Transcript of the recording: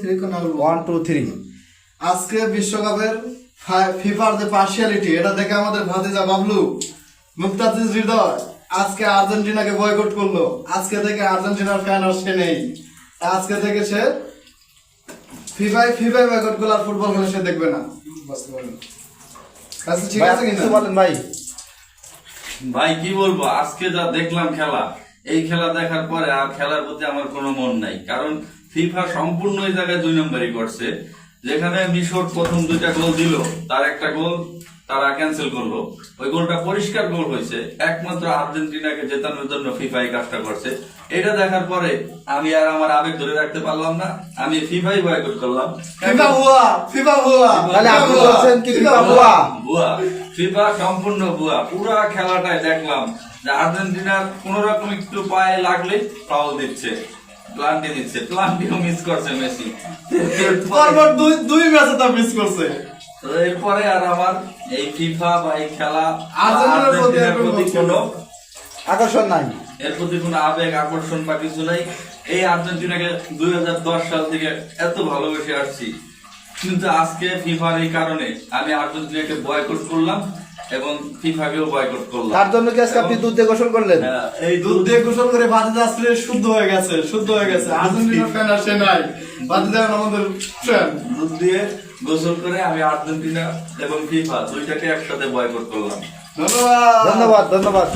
1 2 3 আজকে বিশ্বকাপের ফিফার যে পার্সিয়ালিটি এটা দেখে আমাদের ভাতিজা বাবলু মুক্তাজিজ হৃদয় আজকে আর্জেন্টিনাকে বয়কট করলো। আজকে থেকে আর্জেন্টিনার ফ্যান আর সে নেই। আজকে থেকে সে ফিফাই বয়কট করলো, আর ফুটবল খেলে সে দেখবে না। আচ্ছা ঠিক আছে কিনা বলেন ভাই? ভাই কি বলবো, আজকে যা দেখলাম খেলা, এই খেলা দেখার পরে আর খেলার প্রতি আমার কোনো মন নাই। কারণ ফিফা সম্পূর্ণ এই জায়গায় 2 নম্বরই করছে। যেখানে মিশর প্রথম 2টা গোল দিল, তার একটা গোল তারা ক্যান্সেল করলো। ওই গোলটা পরিষ্কার গোল হয়েছে, একমাত্র আর্জেন্টিনাকে জেতানোর জন্য ফিফা এই কাজটা করছে। এটা দেখার পরে আমি আর আমার আবেগ ধরে রাখতে পারলাম না, আমি ফিফাই বয়কট করলাম। ফিফা ভুয়া তাহলে আপনি বলছেন কি ফিফা ভুয়া? ভুয়া, ফিফা সম্পূর্ণ ভুয়া। পুরা খেলাটায় দেখলাম যে আর্জেন্টিনার কোন রকম একটু পায়ে লাগলে ফাউল দিচ্ছে, প্লান্টি দিচ্ছে, প্লান্টিও মিস করছে মেসি। পরপর দুই ম্যাচে তা মিস করছে। তো এরপরে আর আমার এই ফিফা বা এই খেলা আর্জেন্টিনার প্রতি কোনো আকর্ষণ নাই, এর প্রতি কোনো আবেগ আকর্ষণ বা কিছু নাই। এই আর্জেন্টিনাকে 2010 সাল থেকে এত ভালোবেসে আসছি, কিন্তু আজকে ফিফার এই কারণে আমি আর্জেন্টিনাকে বয়কট করলাম এবং ফিফাকেও বয়কট করলাম। তার জন্য কি আজকে আপনি দুধ দিয়ে গোসল করলেন? এই দুধ দিয়ে গোসল করে ভাতিজা আজকে শুদ্ধ হয়ে গেছে, শুদ্ধ হয়ে গেছে। আর্জেন্টিনার ফ্যান আর সে নাই, ভাতিজা আমাদের ফ্যান। দুধ দিয়ে গোসল করে আমি আর্জেন্টিনা এবং ফিফা দুইটাকে একসাথে বয়কট করলাম। ধন্যবাদ ধন্যবাদ ধন্যবাদ।